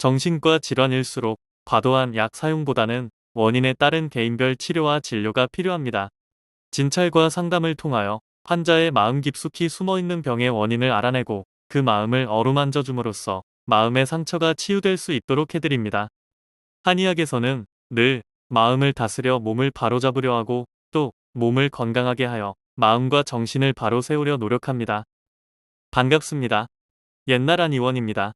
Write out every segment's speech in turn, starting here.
정신과 질환일수록 과도한 약 사용보다는 원인에 따른 개인별 치료와 진료가 필요합니다. 진찰과 상담을 통하여 환자의 마음 깊숙이 숨어있는 병의 원인을 알아내고 그 마음을 어루만져 줌으로써 마음의 상처가 치유될 수 있도록 해드립니다. 한의학에서는 늘 마음을 다스려 몸을 바로잡으려 하고 또 몸을 건강하게 하여 마음과 정신을 바로 세우려 노력합니다. 반갑습니다. 옛날 한의원입니다.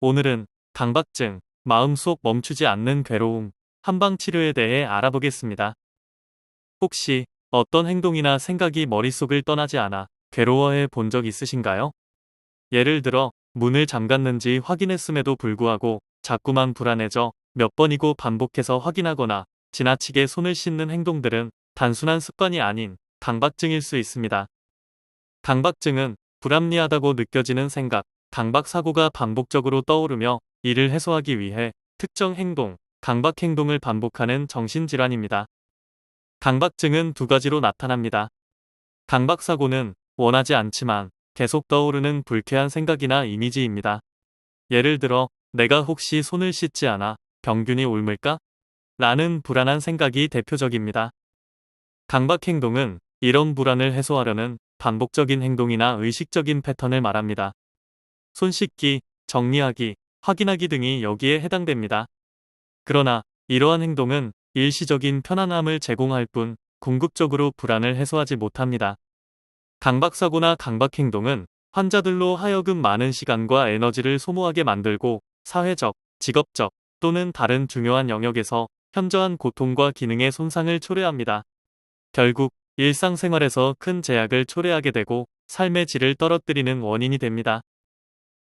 오늘은 강박증, 마음속 멈추지 않는 괴로움, 한방치료에 대해 알아보겠습니다. 혹시 어떤 행동이나 생각이 머릿속을 떠나지 않아 괴로워해 본 적 있으신가요? 예를 들어 문을 잠갔는지 확인했음에도 불구하고 자꾸만 불안해져 몇 번이고 반복해서 확인하거나 지나치게 손을 씻는 행동들은 단순한 습관이 아닌 강박증일 수 있습니다. 강박증은 불합리하다고 느껴지는 생각, 강박 사고가 반복적으로 떠오르며 이를 해소하기 위해 특정 행동, 강박 행동을 반복하는 정신질환입니다. 강박증은 두 가지로 나타납니다. 강박 사고는 원하지 않지만 계속 떠오르는 불쾌한 생각이나 이미지입니다. 예를 들어 내가 혹시 손을 씻지 않아 병균이 옮을까? 라는 불안한 생각이 대표적입니다. 강박 행동은 이런 불안을 해소하려는 반복적인 행동이나 의식적인 패턴을 말합니다. 손 씻기, 정리하기, 확인하기 등이 여기에 해당됩니다. 그러나 이러한 행동은 일시적인 편안함을 제공할 뿐 궁극적으로 불안을 해소하지 못합니다. 강박사고나 강박행동은 환자들로 하여금 많은 시간과 에너지를 소모하게 만들고 사회적, 직업적 또는 다른 중요한 영역에서 현저한 고통과 기능의 손상을 초래합니다. 결국 일상생활에서 큰 제약을 초래하게 되고 삶의 질을 떨어뜨리는 원인이 됩니다.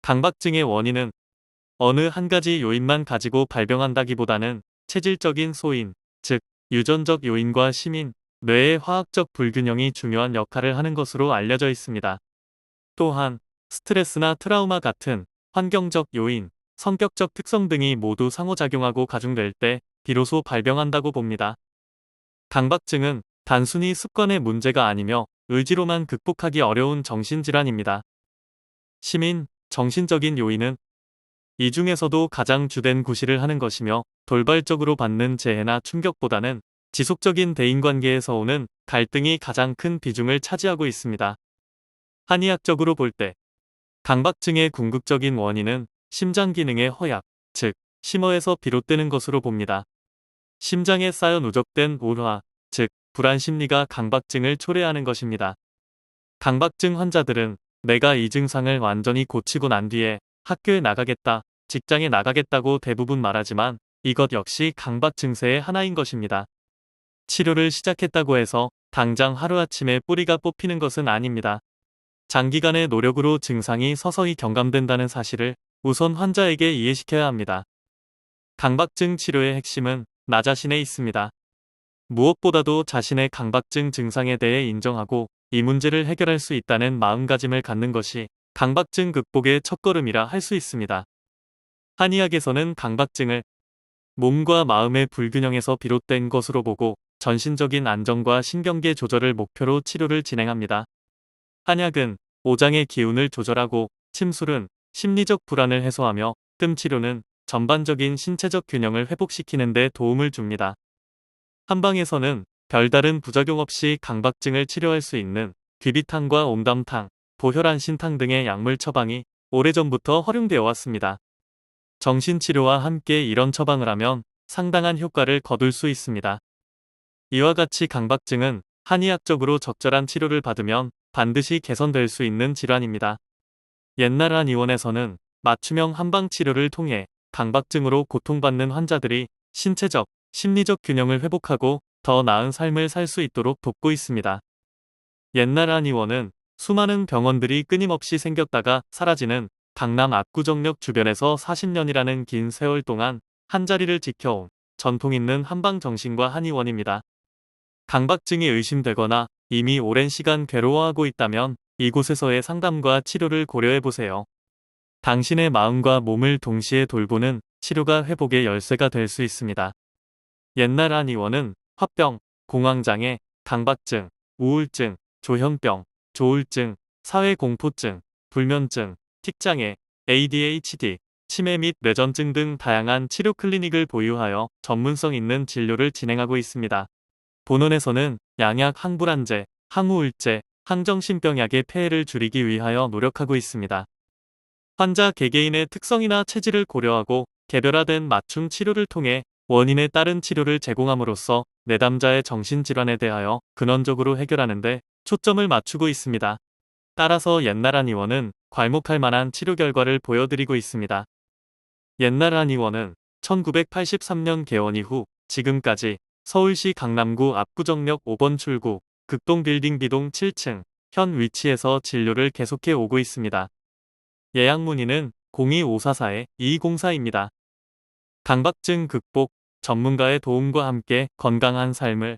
강박증의 원인은 어느 한 가지 요인만 가지고 발병한다기보다는 체질적인 소인, 즉 유전적 요인과 심인, 뇌의 화학적 불균형이 중요한 역할을 하는 것으로 알려져 있습니다. 또한 스트레스나 트라우마 같은 환경적 요인, 성격적 특성 등이 모두 상호작용하고 가중될 때 비로소 발병한다고 봅니다. 강박증은 단순히 습관의 문제가 아니며 의지로만 극복하기 어려운 정신질환입니다. 심인, 정신적인 요인은 이 중에서도 가장 주된 구실을 하는 것이며 돌발적으로 받는 재해나 충격보다는 지속적인 대인관계에서 오는 갈등이 가장 큰 비중을 차지하고 있습니다. 한의학적으로 볼 때 강박증의 궁극적인 원인은 심장 기능의 허약, 즉 심어에서 비롯되는 것으로 봅니다. 심장에 쌓여 누적된 우화, 즉 불안 심리가 강박증을 초래하는 것입니다. 강박증 환자들은 내가 이 증상을 완전히 고치고 난 뒤에 학교에 나가겠다, 직장에 나가겠다고 대부분 말하지만 이것 역시 강박 증세의 하나인 것입니다. 치료를 시작했다고 해서 당장 하루아침에 뿌리가 뽑히는 것은 아닙니다. 장기간의 노력으로 증상이 서서히 경감된다는 사실을 우선 환자에게 이해시켜야 합니다. 강박증 치료의 핵심은 나 자신에 있습니다. 무엇보다도 자신의 강박증 증상에 대해 인정하고 이 문제를 해결할 수 있다는 마음가짐을 갖는 것이 강박증 극복의 첫걸음이라 할 수 있습니다. 한의학에서는 강박증을 몸과 마음의 불균형에서 비롯된 것으로 보고 전신적인 안정과 신경계 조절을 목표로 치료를 진행합니다. 한약은 오장의 기운을 조절하고 침술은 심리적 불안을 해소하며 뜸치료는 전반적인 신체적 균형을 회복시키는 데 도움을 줍니다. 한방에서는 별다른 부작용 없이 강박증을 치료할 수 있는 귀비탕과 옴담탕, 보혈안신탕 등의 약물 처방이 오래전부터 활용되어 왔습니다. 정신치료와 함께 이런 처방을 하면 상당한 효과를 거둘 수 있습니다. 이와 같이 강박증은 한의학적으로 적절한 치료를 받으면 반드시 개선될 수 있는 질환입니다. 옛날 한의원에서는 맞춤형 한방치료를 통해 강박증으로 고통받는 환자들이 신체적, 심리적 균형을 회복하고 더 나은 삶을 살 수 있도록 돕고 있습니다. 옛날 한의원은 수많은 병원들이 끊임없이 생겼다가 사라지는 강남 압구정역 주변에서 40년이라는 긴 세월 동안 한자리를 지켜온 전통 있는 한방정신과 한의원입니다. 강박증이 의심되거나 이미 오랜 시간 괴로워하고 있다면 이곳에서의 상담과 치료를 고려해보세요. 당신의 마음과 몸을 동시에 돌보는 치료가 회복의 열쇠가 될 수 있습니다. 옛날 한의원은 화병, 공황장애, 강박증, 우울증, 조현병, 조울증, 사회공포증, 불면증, 틱장애, ADHD, 치매 및 뇌전증 등 다양한 치료 클리닉을 보유하여 전문성 있는 진료를 진행하고 있습니다. 본원에서는 양약 항불안제, 항우울제, 항정신병약의 폐해를 줄이기 위하여 노력하고 있습니다. 환자 개개인의 특성이나 체질을 고려하고 개별화된 맞춤 치료를 통해 원인에 따른 치료를 제공함으로써 내담자의 정신질환에 대하여 근원적으로 해결하는 데 초점을 맞추고 있습니다. 따라서 옛날 한의원은 괄목할 만한 치료 결과를 보여드리고 있습니다. 옛날 한의원은 1983년 개원 이후 지금까지 서울시 강남구 압구정역 5번 출구 극동 빌딩 B동 7층 현 위치에서 진료를 계속해 오고 있습니다. 예약 문의는 02544-2204입니다. 강박증 극복, 전문가의 도움과 함께 건강한 삶을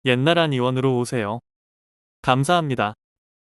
옛날 한의원으로 오세요. 감사합니다.